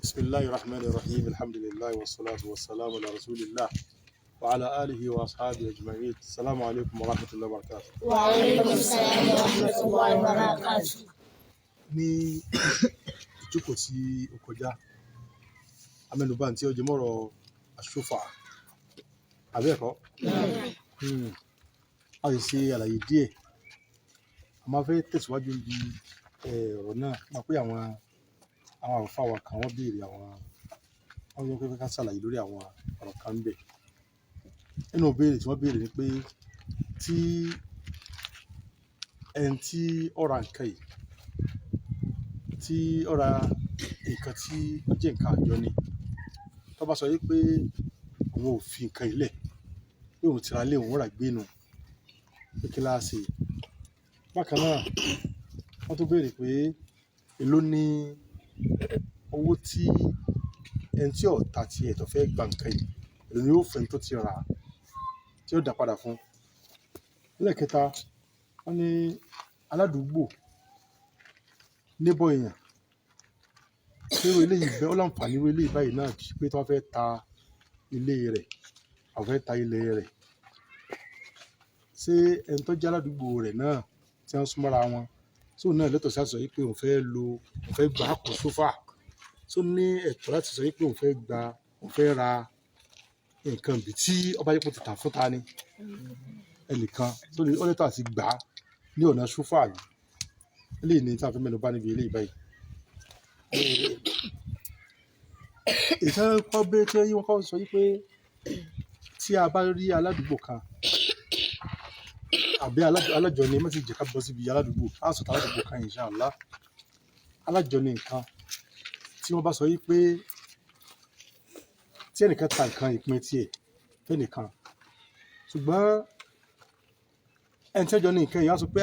بسم الله الرحمن الرحيم الحمد لله والصلاة والسلام على رسول الله وعلى آله وأصحابه أجمعين. السلام عليكم ورحمة الله وبركاته. وعليكم السلام ورحمة الله وبركاته. ní ìjókòó tí ó kọjá amẹ́nubà tí ó jẹ mọ́rọ̀ àṣòfà àbẹ́ẹ̀kọ́ a lè ṣe àlàyé díẹ̀ a máa fẹ́ tẹ̀síwájú bí ọ̀rọ̀ náà máa pé àwọn àlùfáà wa kan wọ́n béèrè wọ́n yọ pé ká ṣàlàyé lórí àwọn ọ̀rọ̀ kan ń bẹ nínú ìbéèrè tí wọ́n béèrè ni pé tí ẹni tí ó ra nǹkan yìí tí ó ra nǹkan tí ó jẹ́ nǹkan àjọ ni tó bá sọ yìí pé òun ò fi nǹkan ilẹ̀ pé òun ti ra lé òun rà gbé nu pé kí láá ṣe. Bákan náà wọ́n tún béèrè pé èló ni owó tí ẹni tí ó ta tiẹ̀ tó fẹ́ gba nǹkan yìí èló ni ó fẹ́ tó ti rà tí ó dá padà fún. Lẹ́ẹ̀kẹta wọ́n ní aládùúgbò níbọ̀ èèyàn pé irú eléyìí bẹ́ẹ̀ ó láǹfààní irú eléyìí báyìí náà pé tí wọ́n fẹ́ ta ilé rẹ̀ àwọn fẹ́ ta ilẹ̀ rẹ̀ ṣé ẹni tó jẹ́ aládùúgbò rẹ̀ náà tí wọ́n súnmọ́ra wọn tó náà lẹ́tọ̀ọ́ sí àti sọ yìí pé òun fẹ́ gba àpò sófà tó ní ẹ̀tọ́ láti sọ yìí pé òun fẹ́ ra nǹkan bí tí ọba yìí kò ti tà fún ta ni ẹnìkan tó ní ó lẹ́tọ̀ọ́ àti gbà á ní ọ̀nà sófà yìí eléyìí ni tí a fẹ́ mẹ́nu bà níbi eléyìí báyìí. ìtàn kọ́ bẹ́ẹ̀ tí wọ́n kọ́ sọ yìí pé tí a bá rí aládùúgbò kan àbí alájọni má ti jẹ́ ká bọ́ síbi aládùúgbò á sọ̀tà aládùúgbò kan inshallah alájọni nǹkan tí wọ́n bá sọ yìí pé tí ẹnìkan ta nǹkan ìpín tiẹ̀ fẹ́nìkan ṣùgbọ́n ẹni tí ẹjọ́ ní nǹkan yìí á sọ pé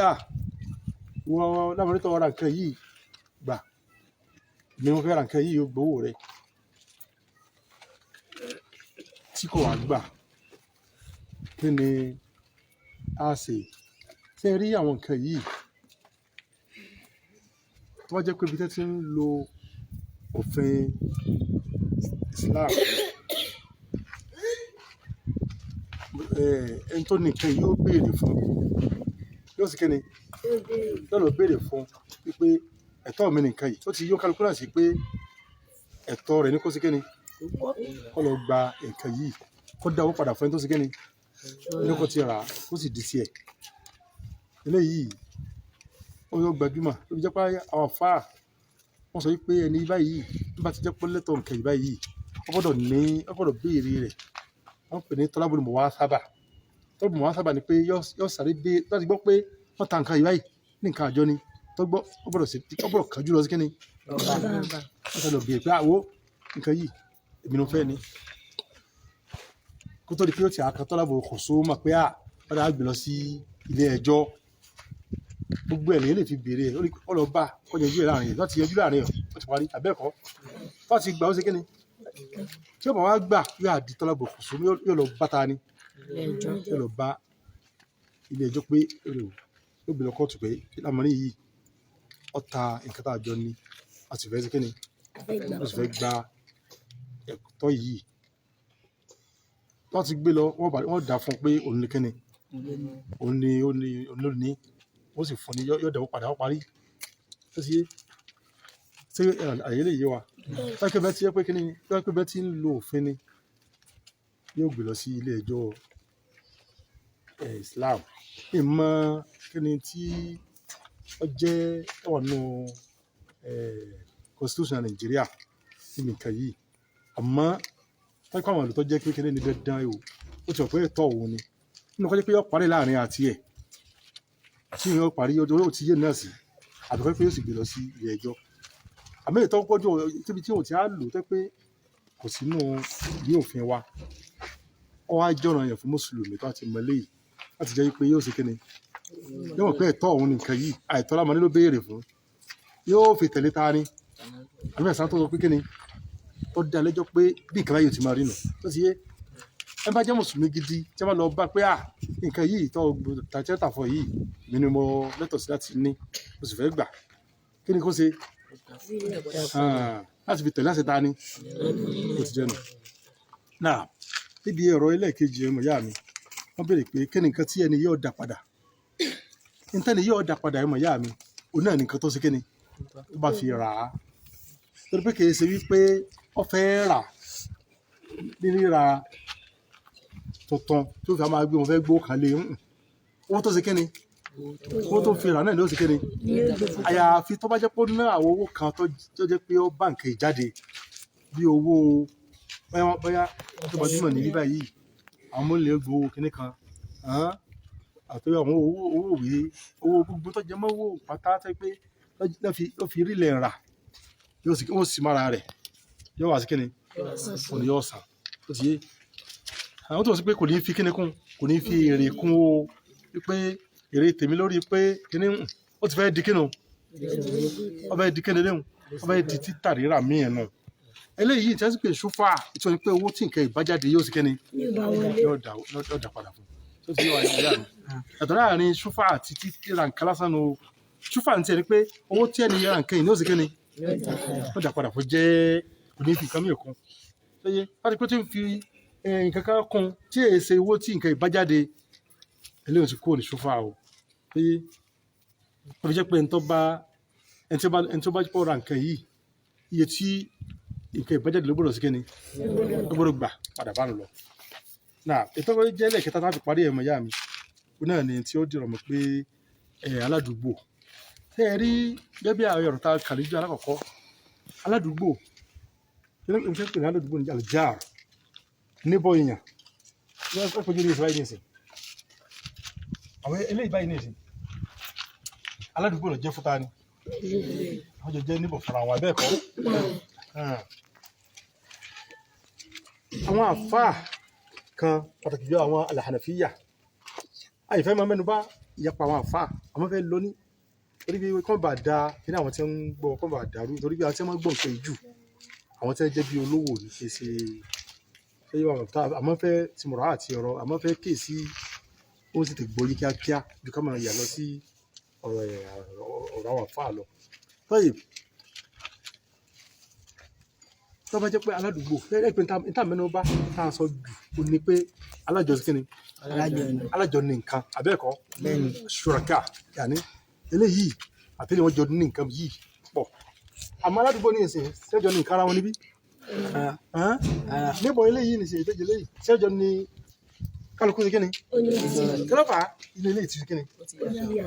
wọ́n láwọn onítọ̀ ra nǹkan yìí gbà ni wọ́n fẹ́ ra nǹkan yìí ó gbowó rẹ̀ tí kò wá gbà kí ni a ṣe. Ṣé rí àwọn nǹkan yìí tó bá jẹ́ pé ibi tẹ́ ti ń lo òfin Islam ẹni tó ní nǹkan yìí yóò béèrè fún yóò sì kíni yóò lọ béèrè fún wípé ẹ̀tọ́ mi nìkan yìí ó ti yó kálukú náà sí pé ẹ̀tọ́ rẹ̀ ní kó sí kíni kó lọ gba nǹkan yìí kó dá owó padà fún ẹni tó sí kíni ní kó ti rà kó sì di tiẹ̀. Eléyìí ó yọ gbajúmọ̀ ó fi jẹ́ pé àwọn àfáà wọ́n sọ wípé ẹni báyìí nígbà tí jẹ́ pé lẹ́tọ̀ọ́ nǹkan yìí báyìí ó gbọ́dọ̀ béèrè rẹ̀ wọ́n pè ní tọ́lábùl muwasaba. Tọ́lábùl muwasaba ni pé yóò sáré dé láti gbọ́ pé wọ́n ta nǹkan yìí báyìí ní nǹkan àjọ ni tó gbọ́ ó gbọ́dọ̀ kájú lọ sí kíni wọ́n sọ lọ béèrè pé àwo nǹkan yìí èmi ló fẹ́ ni kó tó di pé ó ti àkàn tọ́lábùl khusuma pé wọ́n dá gbé lọ sí ilé ẹjọ́ gbogbo ẹ̀ lèyìn lè fi béèrè ó lọ bá kó yanjú ẹ̀ láàrin láti yanjú láàrin ẹ̀ ó ti parí àbẹ́ẹ̀kọ́ tó ti gbà ó ṣe kíni tí ọmọ wa gbà yóò àdí tọ́lábùl khusuma yóò lọ bá ta ni yóò lọ bá ilé ẹjọ́ pé yóò gbé lọ kóòtù pé lámọ́rin yìí ó ta nǹkan tá a jọ ní a sì fẹ́ ṣe kíni a sì fẹ́ gba ẹ̀tọ́ yìí wọ́n ti gbé lọ wọ́n dà fún un pé òun ní kíni òun ní wọ́n sì fún ni yóò dẹ̀wọ́ padà wọ́n parí tó sì yé ṣé àyè lè yé wa láìpẹ́ bẹ́ẹ̀ tí yẹ pé kíni láìpẹ́ bẹ́ẹ̀ tí ń lo òfin ni yóò gbé lọ sí ilé ẹjọ́ Islam ìmọ̀ kíni tí ó jẹ́ ọ̀nà constitution Nàìjíríà níbi nǹkan yìí àmọ́ láìpẹ́ àwọn àlùtọ́ jẹ́ pé kíni ní dandan o ó ti wọ̀ pé ẹ̀tọ́ òun ni nínú kọ́jọ́ pé yóò parí láàrin àti ẹ̀ tí yóò parí ó ti yé náà sí àbíkọ́ pé yóò sì gbé lọ sí ilé ẹjọ́ àmọ́ ètò ọgbọ́jọ́ tíbi tí òun ti á lò tẹ́ pé kò sínú ìwé òfin wa ó wá jọ̀ràn yẹn fún mùsùlùmí tó àti mọ̀lẹ́ yìí láti jẹ́ pé yóò ṣe kíni yóò mọ̀ pé ẹ̀tọ́ òun nìkan yìí àìtọ́ lámọ́ nílò béèrè fún yóò fi tẹ̀lé ta ni àbí ẹ̀sán tó sọ pé kíni ó dá lẹ́jọ́ pé bí nǹkan báyìí ti máa rí nù tó ti yé ẹ bá jẹ́ mùsùlùmí gidi tí wọ́n lọ bá pé nǹkan yìí tó tàjẹ́ tàfọ̀ yìí mi ni mo lẹ́tọ̀ọ́ sí láti ní mo sì fẹ́ gbà kí ni kó ṣe láti fi tẹ̀lé àṣẹ ta ni ó ti jẹ́ nù. náà níbi ọ̀rọ̀ ẹlẹ́ẹ̀kejì ọmọ ìyá mi wọ́n béèrè pé kí ni nǹkan tí ẹni yóò dá padà nítorí yóò dá padà ọmọ ìyá mi òun náà nìkan tó ṣe kí ni tó bá fi rà á torí pé kì í ṣe wípé ó fẹ́ rà ní rírà tuntun tó fi máa gbé wọn fẹ́ gbó kan lé owó tó ṣe kí ni owó tó fi rà náà ló ṣe kí ni àyàfi tó bá jẹ́ pé ó ná àwọn owó kan tó jẹ́ pé ó báǹkì jáde bí owó bóyá tó gbajúmọ̀ ní bíbá yìí àwọn ọmọ ilé gbowó kinní kan àti àwọn owó òwe owó gbogbo tó jẹ mọ́ owó pátá tó pé ó fi rí ilẹ̀ rà yóò sì mára rẹ̀ yóò wá sí kíni kò ní yóò sàn ó ti yé àwọn tó wọ́n sí pé kò ní fi kíni kún kò ní fi èrè kún o pé èrè tèmi lórí pé kíní ó ti fẹ́ di kíni o ó fẹ́ di kíni léhùn ó fẹ́ di títà rírà míì náà eléyìí tí wọ́n sì pé ṣúfà tí wọ́n ní pé owó tí nǹkan ìbájáde yóò sì kíni yóò dà padà fún tó ti yé wa ìyá mi ẹ̀tọ́ láàrin ṣúfà àti tíra nǹkan lásán o ṣúfà ní tiẹ̀ ni pé owó tí ẹni yára nǹkan yìí ní ó sì kíni ó dà padà fún jẹ́ kò ní fi nǹkan mìíràn kún tó yé láti pé tí ń fi nǹkan kan kún tí èyí ṣe owó tí nǹkan ìbájáde eléyìí ti kúrò ní ṣúfà o tó yé ó fi jẹ́ pé ẹni tó bá pọ̀ ra nǹkan yìí iye tí nǹkan ìbájáde ló gbọ́dọ̀ sí kíni ló gbọ́dọ̀ gbà padà bá lọ. náà ètò jẹ́ lẹ́ẹ̀kẹta tá a fi parí ẹ̀mọ̀ ìyá mi ó náà ni tí ó dìrọ̀ mọ́ pé aládùúgbò tẹ́ ẹ rí gẹ́gẹ́ bí àwọn ọ̀rọ̀ tá a kà níjọ́ alákọ̀ọ́kọ́ aládùúgbò ní fẹ́ pè ní aládùúgbò ní aljar níbọ̀ èèyàn ní wọ́n fẹ́ fojú ní ìsirayí nìsín àwọn eléyìí báyìí nìsín aládùúgbò lọ jẹ́ fúta ni àwọn jọ jẹ́ níbọ̀ fara wọn abẹ́ẹ̀kọ́ àwọn àfáà kan pàtàkì jọ àwọn alhànàfíyà àìfẹ́ máa mẹ́nu bá ìyapa àwọn àfáà àwọn fẹ́ lọ ní torí bí kọ́ bá da kí ní àwọn tí ń gbọ́ kọ́ bá dàrú torí bí àwọn tí wọ́n gbọ́ nǹkan jù àwọn tí wọ́n jẹ́ bí olówó ní ṣe ṣe yíwa wọn àmọ́ fẹ́ ti mọ̀rọ̀ àti ọ̀rọ̀ àmọ́ fẹ́ kéè sí ó sì ti gbóyí kíákíá ju ká máa yà lọ sí ọ̀rọ̀ àwọn àfáà lọ tọ́yì tó bá jẹ́ pé aládùúgbò ẹ̀ pé níta mẹ́nu bá tá a sọ jù ó ní pé alájọ sí kíni alájọ ní nǹkan abẹ́ẹ̀kọ́ ṣùràká yàní eléyìí àtẹ́lẹ̀ wọn jọ ní nǹkan yìí pọ̀ àmọ́ aládùúgbò ní ìsìn ṣẹ́jọ ní nǹkan ara wọn níbí níbọ̀ eléyìí ní ìsìn ìtẹ́jọ eléyìí ṣẹ́jọ ní kálukú sí kíni kílọ́fà ilé eléyìí ti kíni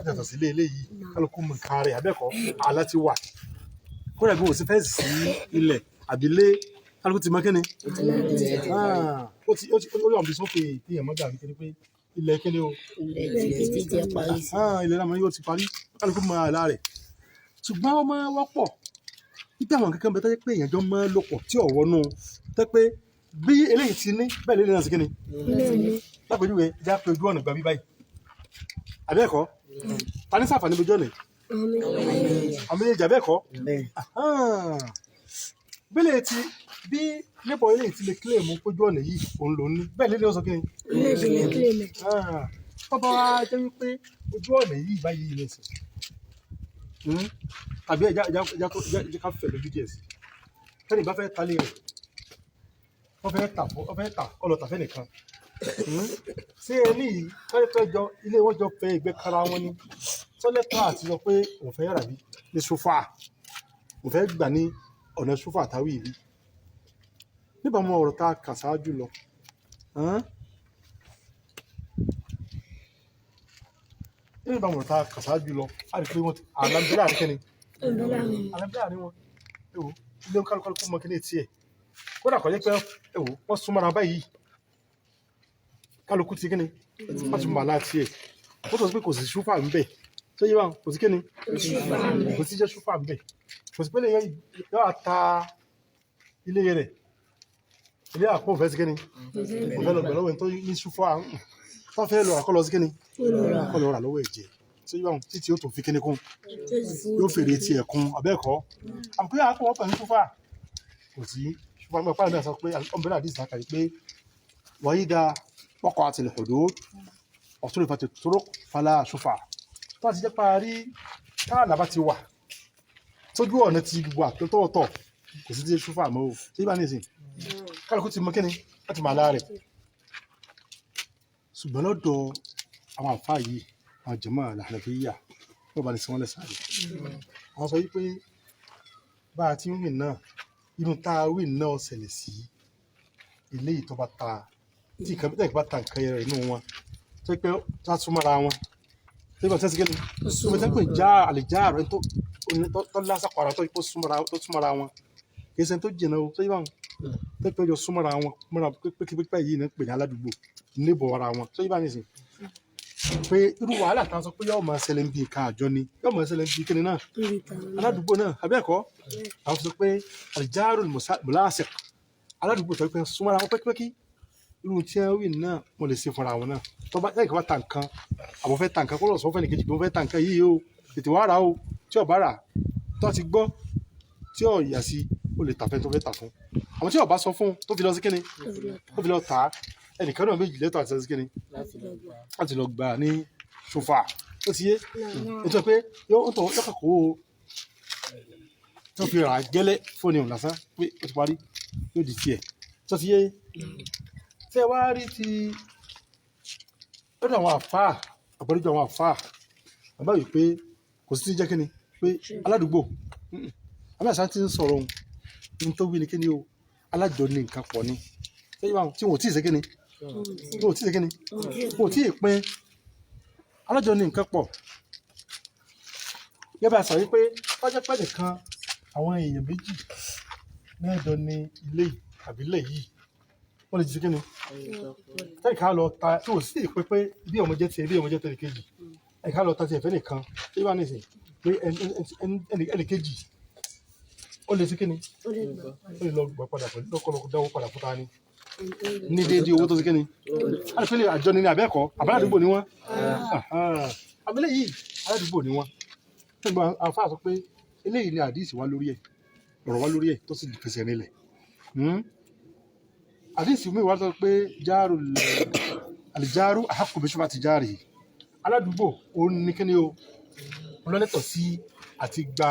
yàtọ̀ sí ilé eléyìí kálukú mú nǹkan rẹ̀ abẹ́ẹ̀kọ́ àlá ti wà kódà bí wọ́n sì fẹ́ sí ilẹ̀ àbílé kálukú ti mọ kíni ó yọ̀ bí sókè tí èèyàn mọ́gà rí kíni pé ilẹ̀ kíni o ilẹ̀ náà yóò ti parí kálukú mọ àlá rẹ̀ ṣùgbọ́n ó máa wọ́pọ̀ nígbà àwọn kankan bẹ tó jẹ́ pé èèyàn jọ máa lòpọ̀ tí ọ̀wọ́ nù tẹ́ pé bí eléyìí ti ní bẹ́ẹ̀ lélẹ̀ náà sí kíni lápèjúwe ìjà pé ojú ọ̀nà gba bí báyìí àbẹ́ẹ̀kọ́ ta ní sàǹfààní ojú ọ̀nà àmì ìjà bẹ́ẹ̀kọ́ bẹ́ẹ̀ ti bí níbọ̀ eléyìí ti lè kílè mú pójú ọ̀nà yìí òun lòún ní bẹ́ẹ̀ lélẹ̀ ó sọ kíni tọ́ba wa jẹ́ wípé ojú ọ̀nà yìí báyìí ní ìsìn tàbí ẹja ká fẹ̀ lójú díẹ̀ sí tẹ́lẹ̀ bá fẹ́ talé rẹ̀ wọ́n fẹ́ tà ọlọ́ tàfẹ́ nìkan ṣé eléyìí tọ́lẹ́tọ́ jọ ilé wọn jọ fẹ́ ìgbẹ́ kára wọn ní tọ́lẹ́tọ́ àti sọ pé òun fẹ́ yàrá bí ní sófà òun fẹ́ gbà ní ọ̀nà sófà táwí ìbí nígbà mọ ọ̀rọ̀ tá a kà sáájú lọ nígbà mọ ọ̀rọ̀ tá a kà sáájú lọ a rí pé wọ́n àlàbẹ́rẹ́ àríkẹ́ni àlàbẹ́rẹ́ àrí wọn ilé kálukú mọ kíní tiẹ̀ kódà kọ́ jẹ́ pé wọ́n súnmọ́ra báyìí kálukú ti kíni wọ́n ti mọ̀ àlá tiẹ̀ wọ́n tọ́ sí pé kò sí ṣúfà ń bẹ̀ tó yé wa kò sí kíni kò sí jẹ́ ṣúfà ń bẹ̀ kò sí pé lè yọ àta ilé rẹ̀ ilé àpò òfẹ́ sí kíni òfẹ́ lọ bẹ̀rẹ̀ lọ́wọ́ tó ní ṣúfà tó fẹ́ lọ àkọlọ sí kíni kọ́ lọ rà lọ́wọ́ ẹ̀jẹ̀ tó yé wa títí ó tó fi kíni kún yóò fèrè tiẹ̀ kún abẹ́ẹ̀kọ́ àpò àpò wọn pẹ̀lú ṣúfà kò sí ṣúfà nípa pàdé àṣà pé ọmọbìnrin àdìsí àkàrí pé wọ́n yí da وقعت الحدود وصرفت الطرق فلا شفعة tó ti jẹ́ parí táàlà bá ti wà tójú ọ̀nà ti wà tọ́tọ̀ kò sí ti ṣúfà mọ́ o ṣé bá ní ìsìn kálukú ti mọ kíni láti máa lára rẹ̀ ṣùgbọ́n lọ́dọ̀ àwọn àfáà yìí àwọn jàmá Al-Hanafiyyah wọ́n bá ní sí wọ́n lẹ́sàárì àwọn sọ wípé bá a ti ń rìn náà inú tá a rìn náà ṣẹlẹ̀ sí eléyìí tó bá ta tí nǹkan bí bá ta nǹkan yẹn inú wọn tó pé tó a súnmọ́ra wọn tó bá tẹ́sí kẹ́lẹ́ tó bá tẹ́ pé já àlèjá rẹ̀ tó lásàkó ara tó súnmọ́ra wọn kì í ṣe tó jìnnà o tó yí báwọn tó pé ọjọ́ súnmọ́ra wọn mọ́ra pẹ́kipẹ́kipẹ́ yìí náà pè ní aládùúgbò níbọ̀ ara wọn tó yí báwọn nìsín pé irú wàhálà tá a sọ pé yóò máa ṣẹlẹ̀ ń bí nǹkan àjọ ni yóò máa ṣẹlẹ̀ ń bí kíni náà aládùúgbò náà abẹ́ẹ̀kọ́ àwọn sọ pé al-jarul mulasiq aládùúgbò tó pé súnmọ́ra wọn pẹ́kipẹ́kí irú tí wọ́n wí náà wọ́n lè ṣe fúnra wọn náà tó bá yẹ́nì kan bá ta nǹkan àbọ̀ fẹ́ ta nǹkan kó lọ sọ fẹ́ni kejì pé wọ́n fẹ́ ta nǹkan yìí o tètè wá rà o tí ò bá rà tó ti gbọ́ tí ò yà sí ó lè tàfẹ́ tó fẹ́ tà fún àwọn tí ò bá sọ fún tó fi lọ sí kíni tó fi lọ tà á ẹnìkan náà méjì lẹ́tọ̀ àti sí kíni láti lọ gbà ní ṣòfà ó ti yé ètò pé yóò kàkó o tó fi rà gẹ́lẹ́ fóònù lásán pé ó ti parí yóò di tiẹ̀ tó ti yé tẹ wá rí ti lọ́dọ̀ àwọn àfáà àpọ̀lẹ́jọ́ àwọn àfáà bàbá yìí pé kò sí ti jẹ́ kíni pé aládùúgbò àmì àṣà ti ń sọ̀rọ̀ ohun ní tó wí ni kíni o alájọ ní nǹkan pọ̀ ni tí wọ́n ò tí ì ṣe kíni wọ́n ò tí ì ṣe kíni wọ́n ò tí ì pín alájọ ní nǹkan pọ̀ yẹ́bà sọ wípé pẹ́jẹ́pẹ́jẹ́ kan àwọn èèyàn méjì ní ẹ̀dọ̀ ní ilé àbí ilé yìí wọ́n lè jí sí kíni ẹ̀ka lọ ta tí ò sí ìpín pé bí ọmọ jẹ́ tiẹ̀ bí ọmọ jẹ́ tẹ̀lé kejì ẹ̀ka lọ ta ti ẹ̀fẹ́ nìkan tí wọ́n á nìsín pé ẹnì kejì ó lè sí kíni ó lè lọ gbà padà pẹ̀lú lọ́kọ̀lọ́kọ̀ dáwọ́ padà fún ta ni ní déédéé owó tó sí kíni àlùfẹ́lẹ̀ àjọ ni àbẹ́ẹ̀kọ́ àbáládùúgbò ni wọ́n àbílẹ̀ yìí aládùúgbò ni wọ́n nígbà àfáà sọ pé eléyìí ni àdìsí wá lórí ẹ̀ ọ̀rọ̀ wá lórí ẹ̀ tó sì fẹsẹ̀ rinlẹ̀ àdìsí mi wá sọ pé àlìjáàrú àhákù bí ṣọ́bà ti jáàrì aládùúgbò ó ní kíni o ọlọ́lẹ́tọ̀ sí àti gba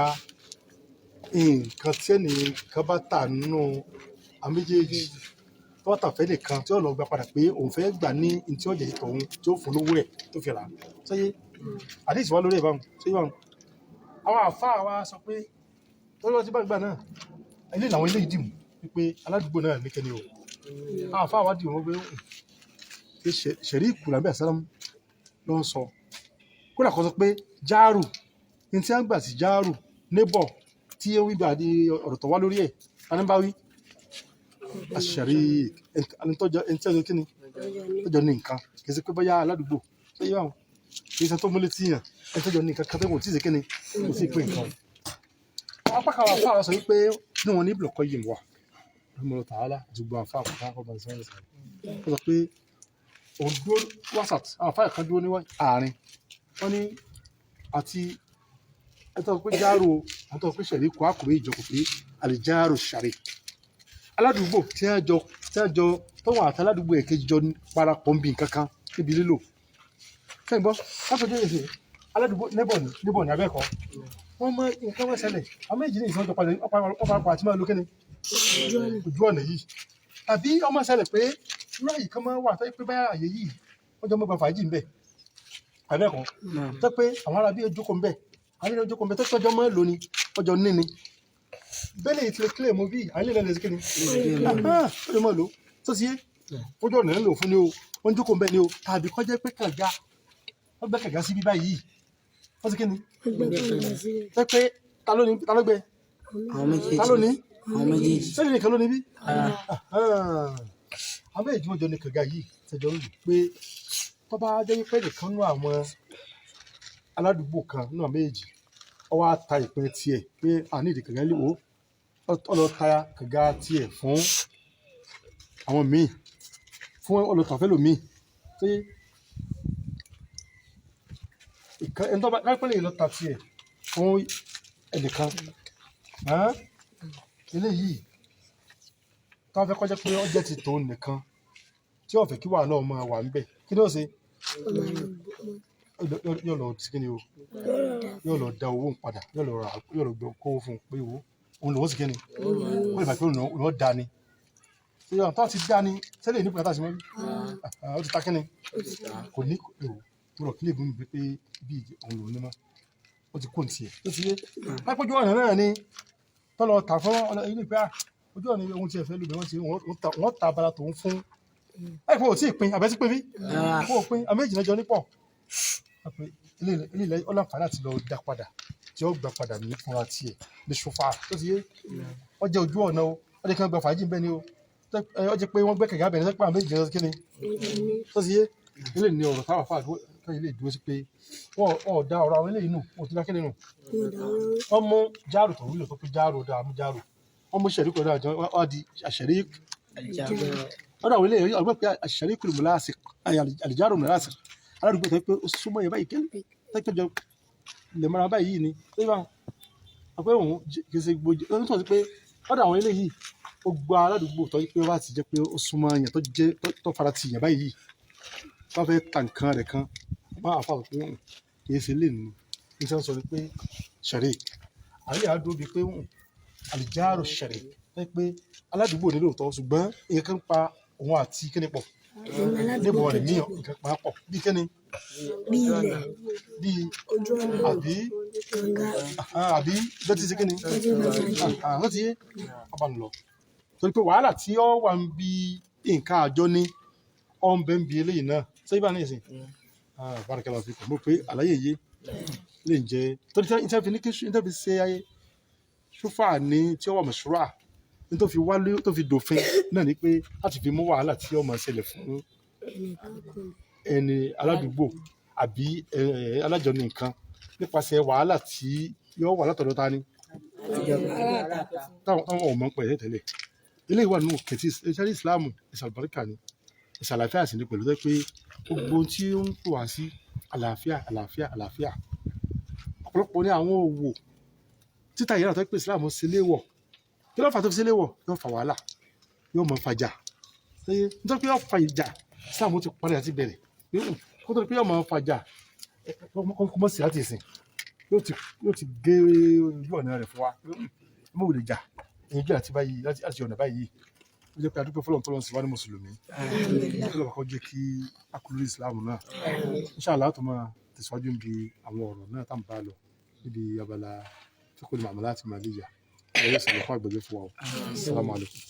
nǹkan tí ẹnìkan bá tà nínú àméjèèjì tó bá tà fẹ́ nìkan tí ó lọ gba padà pé òun fẹ́ gbà ní tí ó jẹ́ tòun tí ó fún lówó ẹ̀ tó fi rà á sẹ́yìn àdìsí wá lórí ẹ̀ báwọn sẹ́yìn báwọn àwọn àfáà wa sọ pé tó lọ́ọ́ tí bá gbà náà ilé làwọn ilé ìdìmú wípé aládùúgbò náà ní kíni o àwọn àfáà wa dì wọ́n pé ṣẹ̀rí ìkùlà bẹ́ẹ̀ sálám ló ń sọ kódà kó sọ pé jáàrù ní tí wọ́n gbà sí jáàrù nébọ̀ tí ó wígbà di ọ̀rọ̀ tó wá lórí ẹ̀ aníbáwí àṣẹ̀rí ẹni tí ọjọ́ kíni tọ́jọ́ ní nǹkan kì í ṣe pé bóyá aládùúgbò ṣé yíwá wọn kì í ṣe tó múlé tíyàn ẹni tọ́jọ́ ní nǹkan kátẹ́wọ̀n tí ì ṣe kíni kò sí pé nǹkan apá kan àwọn afáà sọ wípé ní wọn ní ìbùlọ̀kọ́ yìí wà ọmọ tààlà àti gbogbo àfáà kọ̀ọ̀kan kọ́ bàtí sọ́yìn sọ́yìn ó sọ pé òun dúró wásàt àwọn àfáà kan dúró ní àárín wọn ní àti ẹtọ́ pé jáàrò àtọ́ pé ṣẹ̀rí kọ́ àkùrẹ́ ìjọkọ̀ pé àlìjáàrò ṣàrẹ̀ aládùúgbò tí wọ́n jọ tọ́wọ́n àti aládùúgbò èkejì jọ parapọ̀ ń bí nǹkan kan níbi lílò fẹ́ẹ̀ gbọ́ lápẹjọ́ èsì aládùúgbò níbọ̀ ní abẹ́ẹ̀kọ́ wọ́n mọ nǹkan wọ́n ṣẹlẹ̀ àwọn méjì ní ìsọ́jọ́ ọ̀pọ̀ àti máa lo kíni ojú ọ̀nà yìí tàbí ọmọ ṣẹlẹ̀ pé irú àyè kan máa wà tó pé báyà àyè yìí wọ́n jọ mọ́ gba fàájì ń bẹ̀ abẹ́ẹ̀kọ́ tó pé àwọn arábí ojókòó ń bẹ̀ àwọn ilé ojókòó ń bẹ̀ tó tọ́jọ́ mọ́ lò ní ọjọ́ níní bẹ́ẹ̀ lè ti lè kílè mú bí àwọn ilé lẹ́sìn kíni ó lè mọ́ lò tó ti yé ojú ọ̀nà ń lò fún ni o wọ́n jókòó ń bẹ̀ ni o tàbí kọjá pé kàga wọ́n gbẹ́ kàga sí bí báyìí wọ́n ti kíni ṣe pé ta ló gbẹ ta ló ní sẹ́yìn nìkan ló ní bí àwọn èjì wọn jọ ní kàga yìí ṣẹjọ ń lò pé tó bá jẹ́ wípé nìkan nú àwọn aládùúgbò kan nú àwọn méjì ó wá ta ìpín tiẹ̀ pé àní ìdí kàga lè wò ó lọ ta kàga tiẹ̀ fún àwọn míì fún olùtàfẹ́lò míì pé ẹni tó bá láìpẹ́ lè lọ ta tiẹ̀ fún ẹnìkan eléyìí tó wọ́n fẹ́ kọjá pé ọjọ́ ti tòun nìkan tí wọ́n fẹ́ kí wà náà máa wà ń bẹ̀ kí ni ó ṣe yóò lọ sí kíni o yóò lọ da owó padà yóò lọ gbọ́ kó fún un pé owó òun lòun sì kíni ó lè bá pé òun da ni ṣé ọ̀n tó ti dá ni sẹ́lẹ̀ ní pàtàkì mọ́ ó ti ta kíni kò ní èrò gbọ́dọ̀ kí lè bú mi pé bí òun lòun ní mọ́ ó ti kó ní tiẹ̀ ó ti yé lápẹ́jù ọ̀nà náà ni tọ́lọ tà fún ilé ìpẹ́ ojú ọ̀nà ohun tí ẹ fẹ́ lóbi wọ́n ta abala tòun fún láì fún òtí ìpín àbẹ́sí pé bí fún òpin àméjì náà jọ nípọ̀ ilé ọlọ́pàá láti lọ dá padà tí ó gbà padà ní fúnra tiẹ̀ ní ṣòfà tó ti yé wọ́n jẹ́ ojú ọ̀nà o wọ́n jẹ́ kí wọ́n gba fàájì bẹ́ẹ̀ ni o wọ́n jẹ́ pé wọ́n gbẹ́ kẹ̀kẹ́ abẹ́rẹ́ sẹ́pà àméjì náà kí ni tó ti yé ilé ní ọ̀rọ̀ táwọn afáàdó káyọ̀ lè dúró sí pé wọ́n da ọ̀rọ̀ àwọn eléyìí nù wọ́n ti dá kíni nù wọ́n mú jáàrò tó wúlò tó pé jáàrò dáa mú jáàrò wọ́n mú ṣẹ̀ríkù dáa jọ wọ́n di àṣẹ̀ríkù wọ́n dà wọ́n eléyìí ọgbọ́n pé àṣẹ̀ríkù mùláàsì àlìjáàrò mùláàsì aládùúgbò tó pé ó súnmọ́ yẹn báyìí kẹ́lẹ́ tó jọ lè mọ́ra báyìí ni tó yẹ báwọn àpẹ́ òun kì í ṣe gbòjì ó ń tọ́ sí pé wọ́n dà àwọn eléyìí ó gba aládùúgbò tó yẹ pé wọ́n bá ti jẹ́ pé ó súnmọ́ yẹn tó fara ti yẹn báyìí wọ́n fẹ́ ta nǹkan rẹ̀ kan wọ́n á fà pé kìí ṣe lè nù ní sọ pé ṣẹ̀rẹ̀ àríyá dúró bíi pé àlìjáàrò ṣẹ̀rẹ̀ pé aládùúgbò nílò tọ́ ṣùgbọ́n nǹkan pa òun àti kíni pọ̀ níbo rẹ̀ ní nǹkan pa pọ̀ bí kíni bí ilẹ̀ bí ojú ọ̀nà àbí bẹ́ẹ̀ ti ṣe kíni wọ́n ti yé ọba nù lọ torí pé wàhálà tí ó wà ń bi nǹkan àjọ ní ọ̀ ń bẹ́ ń bi eléyìí náà sẹ́yìn bá ní ìsìn bárakẹ́lá fi kọ̀ mọ́ pé àlàyé yìí lè jẹ́ torí ìtẹ́fi ní kí ìtẹ́fi ṣe ayé ṣúfà ní tí ó wà mọ̀ṣúrà ní tó fi wálé tó fi dòfin náà ni pé láti fi mú wàhálà tí ó máa ṣẹlẹ̀ fún ẹni aládùúgbò àbí alájọni nǹkan nípasẹ̀ wàhálà tí yóò wà látọ̀dọ̀ ta ni táwọn ọmọ ń pẹ̀ tẹ́lẹ̀ ilé ìwà nínú kẹtí ìṣẹ́lẹ̀ ìsìláàmù ìsàlùbáríkà ni ìsàlàfíà sì ni pẹ̀lú pé gbogbo tí ó ń pò wá sí àlàáfíà àlàáfíà àlàáfíà ọ̀pọ̀lọpọ̀ ní àwọn òwò títà ìyára tó pè síláàmù sí léwọ̀ kí ló fà tó fi sí léwọ̀ yóò fà wàhálà yóò mọ fàjà nítorí pé yóò fa ìjà síláàmù ti parí àti bẹ̀rẹ̀ kó tó di pé yóò mọ fàjà kó mọ̀ sí láti ìsìn yóò ti gé ojú ọ̀nà rẹ̀ fún wa mọ̀ wòlé jà èyí jẹ́ àti báyìí láti ọ̀nà báyìí ó jẹ́ pé adúpẹ́ fọlọ́n tó lọ́n sí wá ní mùsùlùmí tó lọ́wọ́ kọ́ jẹ́ kí akúlù ìsìláàmù náà inshallah tó máa tẹ̀síwájú níbi àwọn ọ̀rọ̀ náà tá à ń bá lọ níbi abala fíkúlù màmúlá àti màlíyà ẹ̀yẹ́ sọ̀rọ̀ fún àgbẹ̀jẹ̀ fún wa o. Assalamu alaikum.